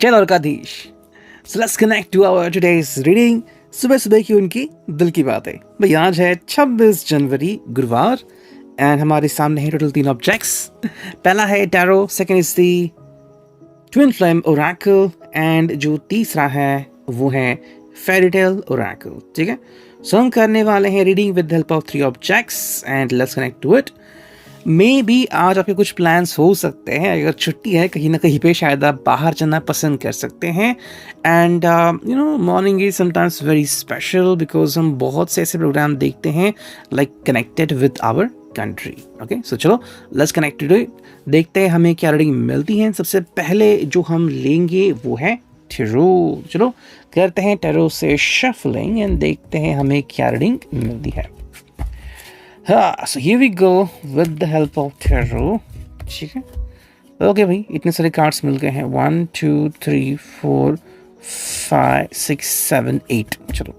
चल और काधीश। So let's connect to our today's reading। सुबह सुबह की उनकी दिल की बातें। भाई आज है 26 जनवरी गुरुवार एंड हमारे सामने है टोटल 3 ऑब्जेक्ट्स। पहला है tarot, second is the twin flame Oracle and जो तीसरा है वो है फेरी टेल ओरेकल। ठीक है, सो हम करने वाले हैं reading with the help of 3 objects and let's connect to it. Maybe आज आपके कुछ प्लान्स हो सकते हैं, अगर छुट्टी है कहीं ना कहीं पे शायद आप बाहर जाना पसंद कर सकते हैं। And you know morning is sometimes very special because हम बहुत से ऐसे प्रोग्राम देखते हैं like connected with our country. Okay, so चलो लेट्स कनेक्ट टू इट, देखते हैं हमें क्या रीडिंग मिलती है। सबसे पहले जो हम लेंगे वो है टैरो। चलो करते हैं टैरो से शफलिंग एंड देखते हैं हमें क्या रीडिंग मिलती है। so here we go with the help of tarot। ठीक है, ओके भाई इतने सारे कार्ड्स मिल गए हैं, 1 2 3 4 5 6 7 8। चलो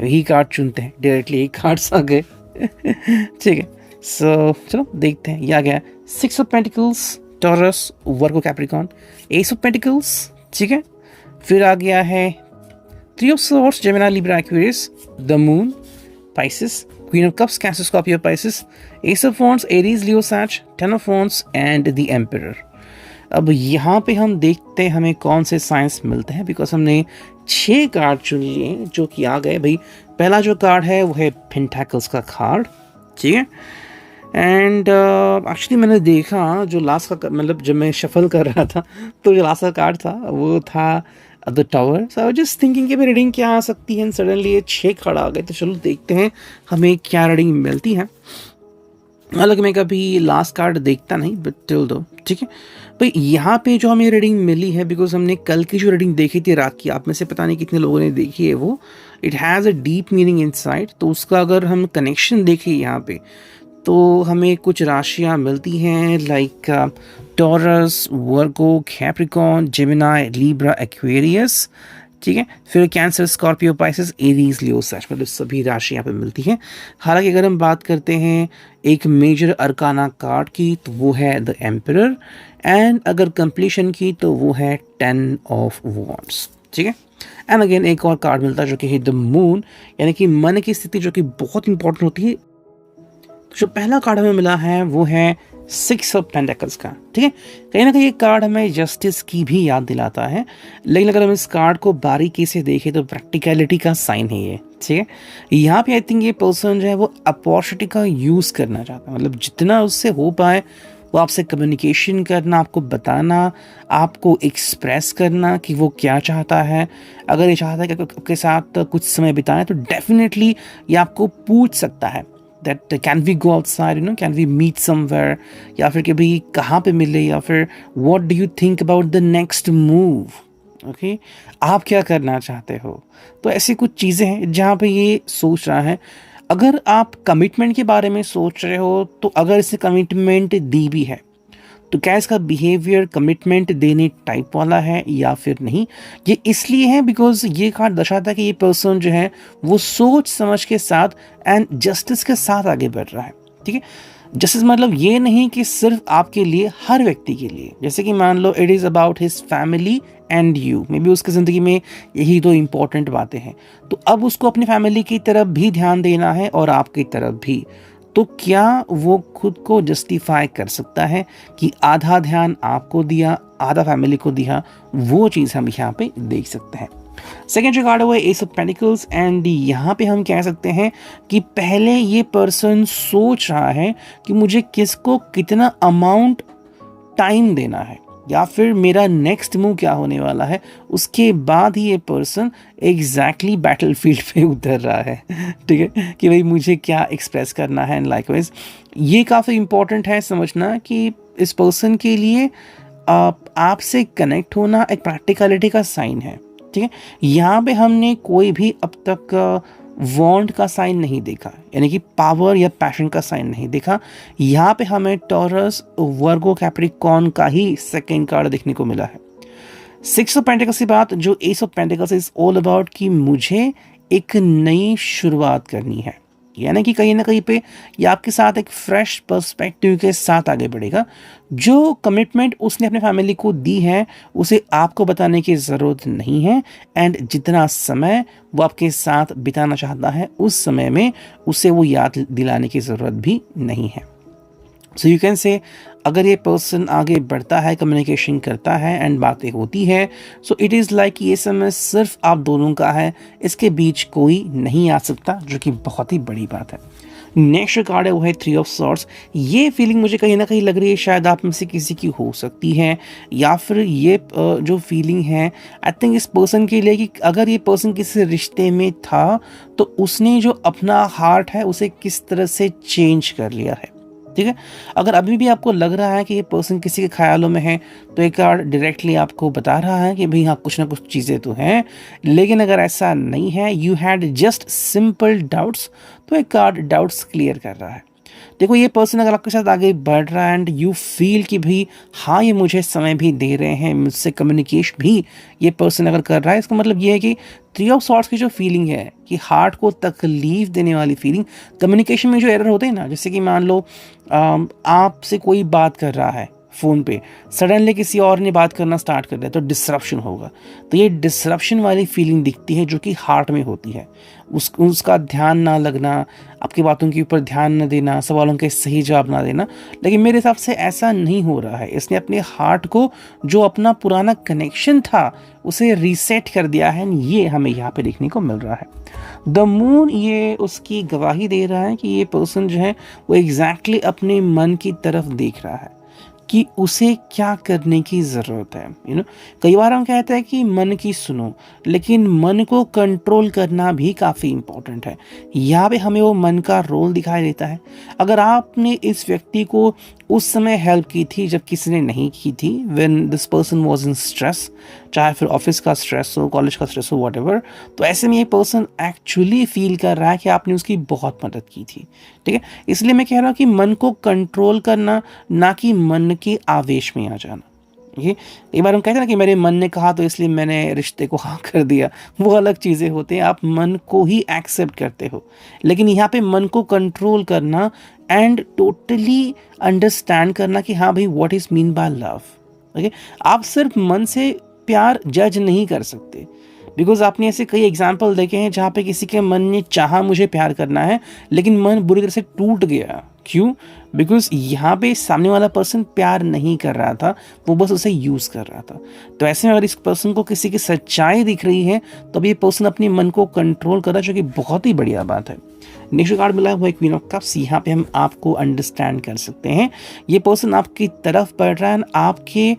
यही कार्ड चुनते हैं, डायरेक्टली यही कार्ड्स आ गए। ठीक है, सो चलो देखते हैं। ये आ गया 6 of pentacles, taurus, Virgo, Capricorn, S of pentacles. ठीक है, फिर आ गया है 3 of swords, Gemini, Libra, Aquarius, the moon, Pisces, Queen of Cups, Cancer, Scorpio, Pisces, Ace of Wands, Aries, Leo, Sag, Ten of Wands and the Emperor। अब यहाँ पे हम देखते हैं हमें कौन से साइंस मिलते हैं, बिकॉज हमने 6 कार्ड चुन लिए जो कि आ गए भाई। पहला जो कार्ड है वो है पेंटाकल्स का कार्ड। ठीक है, एंड एक्चुअली मैंने देखा जो लास्ट का मतलब जब मैं शफल कर रहा था तो जो लास्ट का कार्ड था वो था the tower. So I was just thinking कि रीडिंग क्या आ सकती है, सडनली ये 6 कार्ड आ गए, तो चलो देखते हैं हमें क्या रीडिंग मिलती है। हालांकि मैं कभी लास्ट कार्ड देखता नहीं, बट टिल दो। ठीक है भाई, यहाँ पे जो हमें रीडिंग मिली है, बिकॉज हमने कल की जो रीडिंग देखी थी रात की, आप में से पता नहीं कितने लोगों ने देखी है वो, it has a deep meaning inside. तो उसका अगर हम कनेक्शन देखें यहाँ पे तो हमें कुछ राशियाँ मिलती हैं लाइक टॉरस, वर्गो, कैप्रिकॉर्न, जेमिनी, लिब्रा, एक्वेरियस। ठीक है, फिर कैंसर, स्कॉर्पियो, पाइसेस, एरीज, लियो, सैज, मतलब सभी राशि यहाँ पे मिलती हैं। हालांकि अगर हम बात करते हैं एक मेजर अरकाना कार्ड की तो वो है द एम्परर, एंड अगर कंप्लीशन की तो वो है 10 ऑफ वॉन्ड्स। ठीक है, एंड अगेन एक और कार्ड मिलता है जो कि है द मून, यानी कि मन की स्थिति जो कि बहुत इंपॉर्टेंट होती है। जो पहला कार्ड हमें मिला है वो है 6 ऑफ पेंटिकल्स का। ठीक है, कहीं ना कहीं ये कार्ड हमें जस्टिस की भी याद दिलाता है, लेकिन अगर हम इस कार्ड को बारीकी से देखें तो प्रैक्टिकलिटी का साइन है ये। ठीक है, यहाँ पे आई थिंक ये पर्सन जो है वो अपॉर्चुनिटी का यूज़ करना चाहता है, मतलब जितना उससे हो पाए वो आपसे कम्युनिकेशन करना, आपको बताना, आपको एक्सप्रेस करना कि वो क्या चाहता है। अगर ये चाहता है कि आपके साथ कुछ समय बिताएं तो डेफिनेटली ये आपको पूछ सकता है that can we go outside, you know, can we meet somewhere, या फिर कि भाई कहाँ पे मिले, या फिर what do you think about the next move। Okay, आप क्या करना चाहते हो। तो ऐसी कुछ चीज़ें हैं जहाँ पे ये सोच रहा है। अगर आप कमिटमेंट के बारे में सोच रहे हो तो अगर इसे कमिटमेंट दी भी है तो क्या इसका बिहेवियर कमिटमेंट देने टाइप वाला है या फिर नहीं। ये इसलिए है बिकॉज ये कार्ड दर्शाता है कि ये पर्सन जो है वो सोच समझ के साथ एंड जस्टिस के साथ आगे बढ़ रहा है। ठीक है, जस्टिस मतलब ये नहीं कि सिर्फ आपके लिए, हर व्यक्ति के लिए। जैसे कि मान लो it is about his family and you, maybe उसकी ज़िंदगी में यही 2 इंपॉर्टेंट बातें हैं, तो अब उसको अपनी फैमिली की तरफ भी ध्यान देना है और आपकी तरफ भी। तो क्या वो खुद को जस्टिफाई कर सकता है कि आधा ध्यान आपको दिया, आधा फैमिली को दिया। वो चीज़ हम यहाँ पे देख सकते हैं। सेकेंड जो कार्ड है वो है एस ऑफ पेंटिकल्स, एंड यहाँ पे हम कह सकते हैं कि पहले ये पर्सन सोच रहा है कि मुझे किसको कितना अमाउंट टाइम देना है या फिर मेरा नेक्स्ट मूव क्या होने वाला है, उसके बाद ही ये पर्सन एग्जैक्टली बैटलफील्ड पे उतर रहा है। ठीक है, कि भाई मुझे क्या एक्सप्रेस करना है। एंड लाइकवाइज ये काफ़ी इम्पॉर्टेंट है समझना कि इस पर्सन के लिए आपसे कनेक्ट होना एक प्रैक्टिकलिटी का साइन है। ठीक है, यहाँ पे हमने कोई भी अब तक वॉन्ड का साइन नहीं देखा, यानी कि पावर या पैशन का साइन नहीं देखा। यहाँ पे हमें टॉरस, वर्गो, कैप्रिकॉर्न का ही सेकेंड कार्ड देखने को मिला है। 6 ऑफ पेंटिकल्स की बात, जो S of pentacles is all about कि मुझे एक नई शुरुआत करनी है। यानी कि कहीं ना कहीं पे ये आपके साथ एक फ्रेश पर्सपेक्टिव के साथ आगे बढ़ेगा। जो कमिटमेंट उसने अपने फैमिली को दी है उसे आपको बताने की ज़रूरत नहीं है, एंड जितना समय वो आपके साथ बिताना चाहता है उस समय में उसे वो याद दिलाने की ज़रूरत भी नहीं है। सो यू कैन से अगर ये पर्सन आगे बढ़ता है, कम्युनिकेशन करता है एंड बातें होती है, सो इट इज़ लाइक ये समय सिर्फ आप दोनों का है, इसके बीच कोई नहीं आ सकता, जो कि बहुत ही बड़ी बात है। नेक्स्ट कार्ड है वो है 3 ऑफ सॉर्ड्स। ये फीलिंग मुझे कहीं ना कहीं लग रही है शायद आप में से किसी की हो सकती है, या फिर ये जो फीलिंग है आई थिंक इस पर्सन के लिए कि अगर ये पर्सन किसी रिश्ते में था तो उसने जो अपना हार्ट है उसे किस तरह से चेंज कर लिया है। ठीक है, अगर अभी भी आपको लग रहा है कि ये पर्सन किसी के ख्यालों में है तो एक कार्ड डायरेक्टली आपको बता रहा है कि भाई हाँ कुछ ना कुछ चीज़ें तो हैं, लेकिन अगर ऐसा नहीं है, you had just simple doubts, तो एक कार्ड डाउट्स क्लियर कर रहा है। देखो ये पर्सन अगर आपके साथ आगे बढ़ रहा है एंड यू फील कि भाई हाँ ये मुझे समय भी दे रहे हैं, मुझसे कम्युनिकेशन भी ये पर्सन अगर कर रहा है, इसका मतलब ये है कि 3 ऑफ सॉर्ड्स की जो फीलिंग है कि हार्ट को तकलीफ देने वाली फीलिंग, कम्युनिकेशन में जो एरर होते हैं ना, जैसे कि मान लो आपसे कोई बात कर रहा है फ़ोन पे, सडनली किसी और ने बात करना स्टार्ट कर दिया तो डिसरप्शन होगा। तो ये डिसरप्शन वाली फीलिंग दिखती है जो कि हार्ट में होती है, उसका ध्यान ना लगना, आपकी बातों के ऊपर ध्यान न देना, सवालों के सही जवाब ना देना। लेकिन मेरे हिसाब से ऐसा नहीं हो रहा है, इसने अपने हार्ट को जो अपना पुराना कनेक्शन था उसे रीसेट कर दिया है, ये हमें यहाँ पे देखने को मिल रहा है। द मून ये उसकी गवाही दे रहा है कि ये पर्सन जो है वो एग्जैक्टली अपने मन की तरफ देख रहा है कि उसे क्या करने की ज़रूरत है। कई बार हम कहते हैं कि मन की सुनो, लेकिन मन को कंट्रोल करना भी काफ़ी इम्पोर्टेंट है। यहाँ पे हमें वो मन का रोल दिखाई देता है। अगर आपने इस व्यक्ति को उस समय हेल्प की थी जब किसी ने नहीं की थी, when this person was in stress, चाहे फिर ऑफिस का स्ट्रेस हो, कॉलेज का स्ट्रेस हो, व्हाटएवर, तो ऐसे में ये पर्सन एक्चुअली फील कर रहा है कि आपने उसकी बहुत मदद की थी। ठीक है, इसलिए मैं कह रहा हूँ कि मन को कंट्रोल करना, ना कि मन के आवेश में आ जाना। ये एक बार हम कहते हैं ना कि मेरे मन ने कहा तो इसलिए मैंने रिश्ते को हाँ कर दिया, वो अलग चीज़ें होती हैं। आप मन को ही एक्सेप्ट करते हो, लेकिन यहाँ पे मन को कंट्रोल करना एंड टोटली अंडरस्टैंड करना कि हाँ भाई what is mean by love. Okay, आप सिर्फ मन से प्यार जज नहीं कर सकते, बिकॉज आपने ऐसे कई एग्जाम्पल देखे हैं जहाँ पे किसी के मन ने चाहा मुझे प्यार करना है, लेकिन मन बुरी तरह से टूट गया। क्यों? बिकॉज यहाँ पे सामने वाला पर्सन प्यार नहीं कर रहा था, वो बस उसे यूज़ कर रहा था। तो ऐसे में अगर इस पर्सन को किसी की सच्चाई दिख रही है तो अब ये पर्सन अपने मन को कंट्रोल कर रहा है, जो कि बहुत ही बढ़िया बात है। नेक्स्ट कार्ड मिला हुआ है क्वीन ऑफ कप्स। यहाँ पे हम आपको अंडरस्टैंड कर सकते हैं, ये पर्सन आपकी तरफ बढ़ रहा है, आपके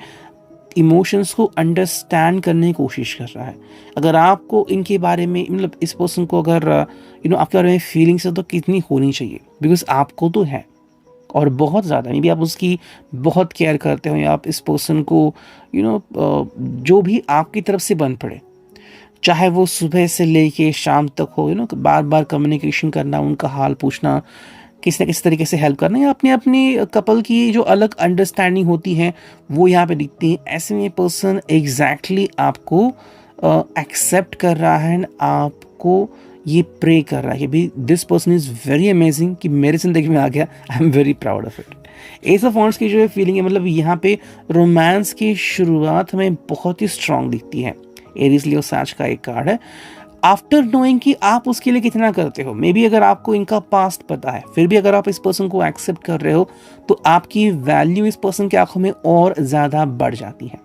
इमोशंस को अंडरस्टैंड करने की कोशिश कर रहा है। अगर आपको इनके बारे में, मतलब इस पर्सन को अगर आपके बारे में फीलिंग्स है तो कितनी होनी चाहिए, बिकॉज आपको तो है और बहुत ज़्यादा, मे बी आप उसकी बहुत केयर करते हो, या आप इस पर्सन को जो भी आपकी तरफ से बन पड़े, चाहे वो सुबह से लेके शाम तक हो, बार बार कम्युनिकेशन करना, उनका हाल पूछना, किसी न किसी तरीके से हेल्प करना, या अपनी अपनी कपल की जो अलग अंडरस्टैंडिंग होती है वो यहाँ पे दिखती है। ऐसे में पर्सन एग्जैक्टली आपको एक्सेप्ट कर रहा है एंड आपको ये प्रे कर रहा है कि भाई this person is very amazing, कि मेरे ज़िंदगी में आ गया, I am very proud of it. S of wands की जो फीलिंग है, मतलब यहाँ पे रोमांस की शुरुआत हमें बहुत ही स्ट्रांग दिखती है। एरीज लियो साच का एक कार्ड है। आफ्टर नोइंग कि आप उसके लिए कितना करते हो, मे बी अगर आपको इनका पास्ट पता है, फिर भी अगर आप इस पर्सन को एक्सेप्ट कर रहे हो तो आपकी वैल्यू इस पर्सन की आंखों में और ज़्यादा बढ़ जाती है।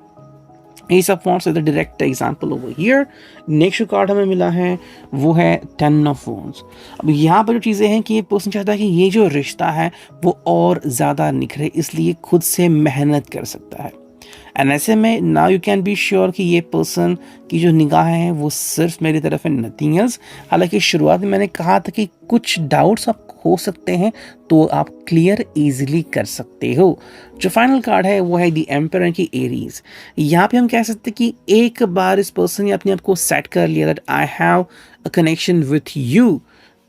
Ace of Wands is the direct example over here. Next card हमें मिला है वो है 10 of Wands। अब यहाँ पर जो चीज़ें हैं कि ये पर्सन चाहता है कि ये जो रिश्ता है वो और ज़्यादा निखरे, इसलिए खुद से मेहनत कर सकता है। एंड ऐसे में now you can be sure कि ये पर्सन की जो निगाहें हैं वो सिर्फ मेरी तरफ है, नथिंग एल्स। हालांकि शुरुआत में मैंने कहा था कि कुछ डाउट्स आप हो सकते हैं तो आप क्लियर इजीली कर सकते हो। जो फाइनल कार्ड है वो है द एम्परर की एरीज। यहाँ पे हम कह सकते हैं कि एक बार इस पर्सन ने अपने आप को सेट कर लिया that I have a connection with you,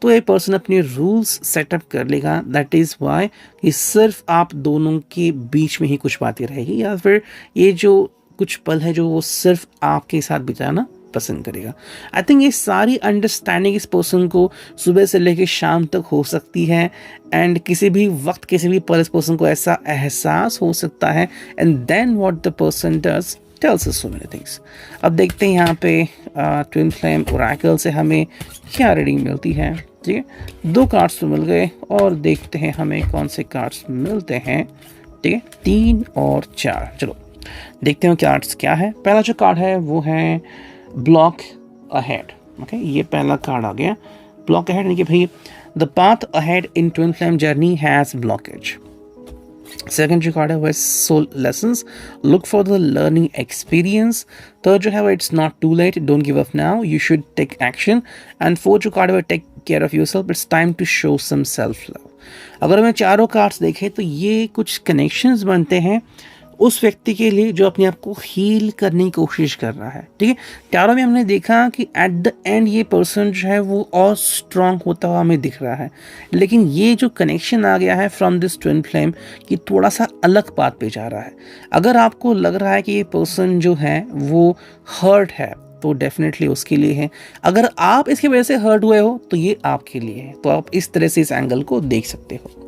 तो ये पर्सन अपने रूल्स सेटअप कर लेगा। दैट इज़ वाई कि सिर्फ आप दोनों के बीच में ही कुछ बातें रहेगी, या फिर ये जो कुछ पल है जो वो सिर्फ आपके साथ बिताना पसंद करेगा। आई थिंक ये सारी अंडरस्टैंडिंग इस पर्सन को सुबह से लेकर शाम तक हो सकती है, एंड किसी भी वक्त किसी भी पल इस पर्सन को ऐसा एहसास हो सकता है, and then what the person does tells us so many things। अब देखते हैं यहाँ पे ट्विन फ्लेम ओरेकल से हमें क्या रीडिंग मिलती है। ठीक है, 2 कार्ड्स तो मिल गए, और देखते हैं हमें कौन से कार्ड्स मिलते हैं। ठीक है, 3 और 4। चलो देखते हैं कार्ड्स क्या है। पहला जो कार्ड है वो है ब्लॉक अहेड। ओके, ये पहला कार्ड आ गया, ब्लॉक अहेड, यानी कि भाई the path ahead in twin flame journey has blockage. Second जो कार्ड है वह soul lessons, look for the learning experience. Third जो है वह it's not too late, don't give up now, you should take action. And fourth जो card है वह take care of yourself, it's time to show some self love. अगर हमें चारों cards देखें तो ये कुछ कनेक्शंस बनते हैं उस व्यक्ति के लिए जो अपने आप को हील करने की कोशिश कर रहा है। ठीक है, चारों में हमने देखा कि एट द एंड ये पर्सन जो है वो और स्ट्रांग होता हुआ हमें दिख रहा है, लेकिन ये जो कनेक्शन आ गया है फ्रॉम दिस ट्विन फ्लेम कि थोड़ा सा अलग बात पे जा रहा है। अगर आपको लग रहा है कि ये पर्सन जो है वो हर्ट है तो डेफिनेटली उसके लिए है, अगर आप इसकी वजह से हर्ट हुए हो तो ये आपके लिए है। तो आप इस तरह से इस एंगल को देख सकते हो।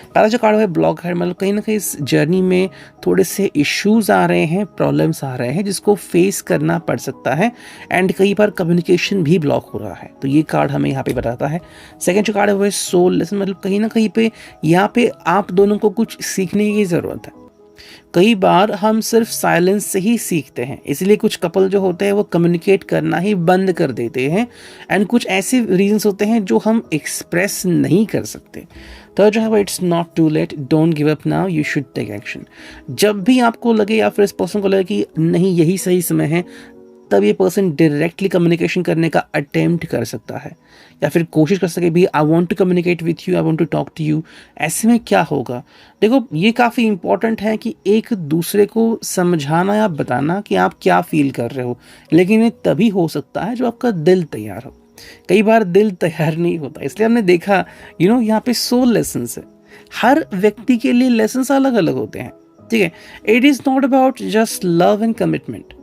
पहला जो कार्ड है ब्लॉक है, मतलब कहीं ना कहीं इस जर्नी में थोड़े से इश्यूज आ रहे हैं, प्रॉब्लम्स आ रहे हैं जिसको फेस करना पड़ सकता है, एंड कई बार कम्युनिकेशन भी ब्लॉक हो रहा है, तो ये कार्ड हमें यहाँ पे बताता है। सेकंड जो कार्ड है वो है सोल लेसन, मतलब कहीं ना कहीं पे यहाँ पे आप दोनों को कुछ सीखने की ज़रूरत है। कई बार हम सिर्फ साइलेंस से ही सीखते हैं, इसलिए कुछ कपल जो होते हैं वो कम्युनिकेट करना ही बंद कर देते हैं, एंड कुछ ऐसे रीजंस होते हैं जो हम एक्सप्रेस नहीं कर सकते। तो जो है वो it's not too late, don't give up now, you should take action. जब भी आपको लगे या फिर इस पर्सन को लगे कि नहीं यही सही समय है, तब ये पर्सन डायरेक्टली कम्युनिकेशन करने का अटेम्प्ट कर सकता है, या फिर कोशिश कर सके भी I want to communicate with you, I want to talk to you. ऐसे में क्या होगा, देखो ये काफ़ी इंपॉर्टेंट है कि एक दूसरे को समझाना या बताना कि आप क्या फील कर रहे हो, लेकिन ये तभी हो सकता है जब आपका दिल तैयार हो। कई बार दिल तैयार नहीं होता, इसलिए हमने देखा यहाँ पे सोल लेसन्स है, हर व्यक्ति के लिए लेसन्स अलग अलग होते हैं। ठीक है, it is not about just love and commitment,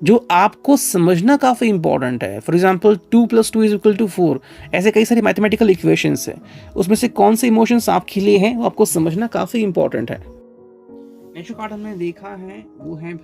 जो आपको समझना काफ़ी इंपॉर्टेंट है। फॉर एग्जाम्पल 2 + 2 = 4, ऐसे कई सारी मैथमेटिकल इक्वेशंस है, उसमें से कौन से इमोशंस आपके लिए हैं वो आपको समझना काफ़ी इंपॉर्टेंट है। नेक्स्ट कार्ड हमने देखा है वो है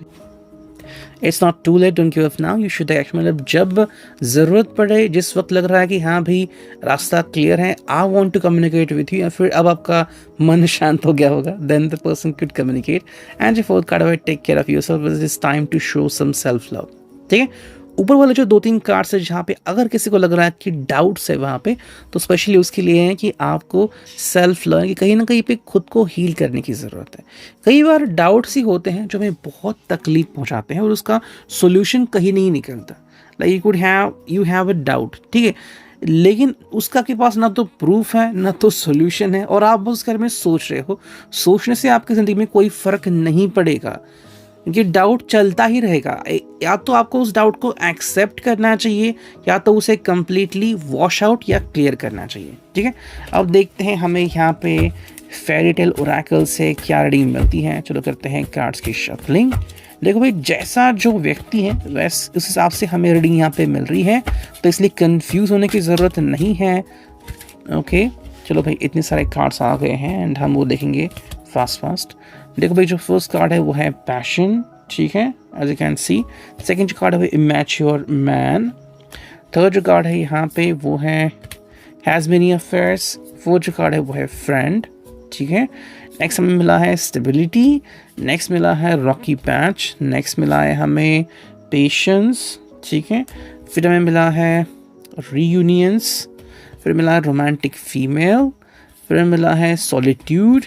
it's not too late, don't give up now, you should take action. मतलब जब ज़रूरत पड़े, जिस वक्त लग रहा है कि हाँ भाई रास्ता क्लियर है, I want to communicate with you, या फिर अब आपका मन शांत हो गया होगा, then the person could communicate. And जो फोर्थ कार्ड है take care of yourself, it is time to show some self love. ठीक है, ऊपर वाले जो 2-3 कार्ड्स है जहाँ पे अगर किसी को लग रहा है कि डाउट्स है वहाँ पे, तो स्पेशली उसके लिए है कि आपको सेल्फ लर्न की कहीं ना कहीं पे खुद को हील करने की ज़रूरत है। कई बार डाउट्स ही होते हैं जो हमें बहुत तकलीफ पहुँचाते हैं और उसका सोल्यूशन कहीं नहीं निकलता। Like you have a doubt, ठीक है, लेकिन उसका आपके पास ना तो प्रूफ है ना तो सोल्यूशन है, और आप उस घर में सोच रहे हो। सोचने से आपकी ज़िंदगी में कोई फ़र्क नहीं पड़ेगा, क्योंकि डाउट चलता ही रहेगा। या तो आपको उस डाउट को एक्सेप्ट करना चाहिए, या तो उसे कंप्लीटली वॉश आउट या क्लियर करना चाहिए। ठीक है, अब देखते हैं हमें यहाँ पे फेरी टेल ओरेकल से क्या रीडिंग मिलती है। चलो करते हैं कार्ड्स की शफलिंग। देखो भाई, जैसा जो व्यक्ति है वैसे उस हिसाब से हमें रीडिंग यहाँ पे मिल रही है, तो इसलिए कंफ्यूज होने की ज़रूरत नहीं है। ओके, चलो भाई, इतने सारे कार्ड्स आ गए हैं एंड हम वो देखेंगे फास्ट। देखो भाई, जो फर्स्ट कार्ड है वो है पैशन। ठीक है, as you can see. Second जो कार्ड है वो इमैच्योर मैन। थर्ड जो कार्ड है यहाँ पे वो है हैज़ मेनी अफेयर्स। फोर्थ जो कार्ड है वो है फ्रेंड। ठीक है, नेक्स्ट हमें मिला है स्टेबिलिटी। नेक्स्ट मिला है रॉकी पैच। नेक्स्ट मिला है हमें पेशेंस। ठीक है, फिर हमें मिला है रीयूनियंस। फिर मिला है रोमांटिक फीमेल। फिर मिला है solitude,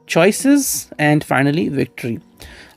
choices and finally victory.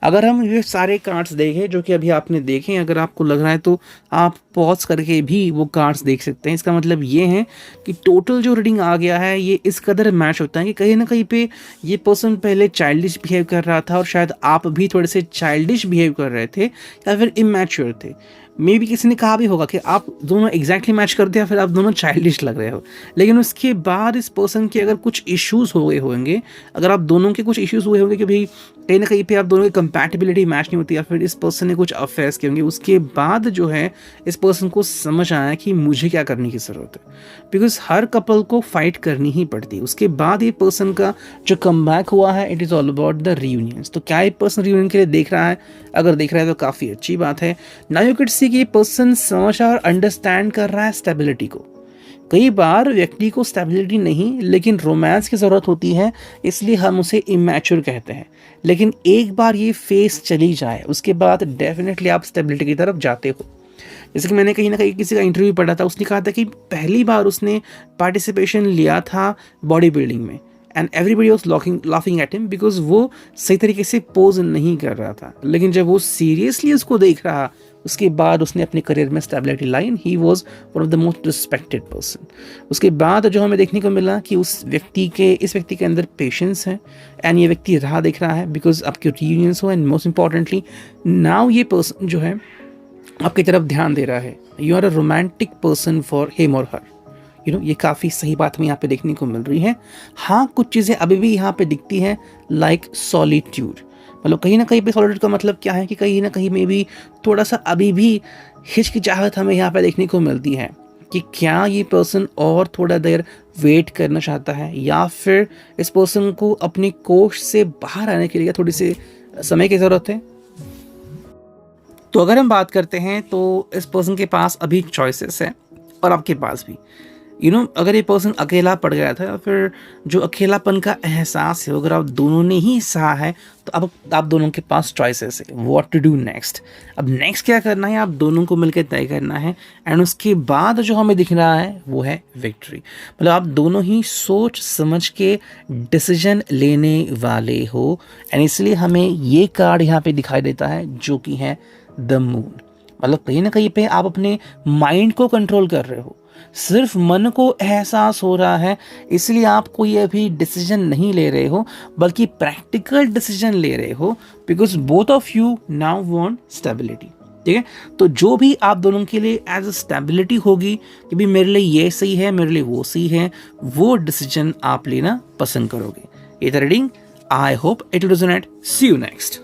अगर हम ये सारे कार्ड्स देखें जो कि अभी आपने देखे, अगर आपको लग रहा है तो आप पॉज करके भी वो कार्ड्स देख सकते हैं। इसका मतलब ये है कि टोटल जो रीडिंग आ गया है ये इस कदर मैच होता है कि कहीं ना कहीं पे ये पर्सन पहले चाइल्डिश बिहेव कर रहा था, और शायद आप भी थोड़े से चाइल्डिश बिहेव कर रहे थे या फिर इमैच्योर थे। मे बी किसी ने कहा भी होगा कि आप दोनों एग्जैक्टली मैच करते हैं, फिर आप दोनों चाइल्डिश लग रहे हो, लेकिन उसके बाद इस पर्सन के अगर कुछ इश्यूज हो गए होंगे, अगर आप दोनों के कुछ इश्यूज हुए होंगे कि भाई कहीं ना कहीं पे आप दोनों की कंपैटिबिलिटी मैच नहीं होती, या फिर इस पर्सन ने कुछ अफेयर्स किए होंगे, उसके बाद जो है इस पर्सन को समझ आया कि मुझे क्या करने की ज़रूरत है, बिकॉज हर कपल को फाइट करनी ही पड़ती है। उसके बाद ये पर्सन का जो कमबैक हुआ है, it is all about the reunions. तो क्या ये पर्सन रियूनियन के लिए देख रहा है? अगर देख रहा है तो काफ़ी अच्छी बात है। नाउ यू कैन सी कि ये पर्सन समझ और अंडरस्टैंड कर रहा है स्टेबिलिटी को। कई बार व्यक्ति को स्टेबिलिटी नहीं लेकिन रोमांस की ज़रूरत होती है, इसलिए हम उसे इमैच्योर कहते हैं। लेकिन एक बार ये फेस चली जाए उसके बाद डेफिनेटली आप स्टेबिलिटी की तरफ जाते हो। जैसे कि मैंने कहीं ना कहीं किसी का इंटरव्यू पढ़ा था, उसने कहा था कि पहली बार उसने पार्टिसिपेशन लिया था बॉडी बिल्डिंग में, and everybody was laughing at him because वो सही तरीके से पोज नहीं कर रहा था। लेकिन जब वो सीरियसली उसको देख रहा, उसके बाद उसने अपने करियर में stability lie, he was one of the most respected person. उसके बाद जो हमें देखने को मिला कि इस व्यक्ति के अंदर पेशेंस है, एंड ये व्यक्ति राह देख रहा है बिकॉज आपके रियूनियंस हो, एंड मोस्ट इंपॉर्टेंटली नाउ ये पर्सन जो है आपकी तरफ ध्यान दे रहा है। You are a romantic person for him और हर, ये काफ़ी सही बात हमें यहाँ पे देखने को मिल रही है। हाँ, कुछ चीज़ें अभी भी यहाँ पे दिखती हैं, लाइक सॉलिट्यूड। मतलब कहीं ना कहीं पे सॉलिट्यूड का मतलब क्या है कि कहीं ना कहीं में भी थोड़ा सा अभी भी हिचकिचाहट हमें यहाँ पे देखने को मिलती है कि क्या ये पर्सन और थोड़ा देर वेट करना चाहता है, या फिर इस पर्सन को अपने कोश से बाहर आने के लिए थोड़ी सी समय की ज़रूरत है। तो अगर हम बात करते हैं तो इस पर्सन के पास अभी चॉइसेस है और आपके पास भी। अगर ये पर्सन अकेला पड़ गया था, या फिर जो अकेलापन का एहसास है अगर आप दोनों ने ही सहा है, तो अब आप दोनों के पास चॉइसेस है व्हाट टू डू नेक्स्ट। अब नेक्स्ट क्या करना है आप दोनों को मिलकर तय करना है, एंड उसके बाद जो हमें दिख रहा है वो है विक्ट्री। मतलब आप दोनों ही सोच समझ के डिसीजन लेने वाले हो, एंड इसलिए हमें ये कार्ड यहाँ पे दिखाई देता है जो कि है द मून। मतलब कहीं ना कहीं पे आप अपने माइंड को कंट्रोल कर रहे हो, सिर्फ मन को एहसास हो रहा है, इसलिए आप कोई अभी डिसीजन नहीं ले रहे हो बल्कि प्रैक्टिकल डिसीजन ले रहे हो, because both of you now want stability. ठीक है, तो जो भी आप दोनों के लिए एज अ स्टेबिलिटी होगी कि भी मेरे लिए ये सही है, मेरे लिए वो सही है, वो डिसीजन आप लेना पसंद करोगे। ये reading I hope it will resonate. See you next.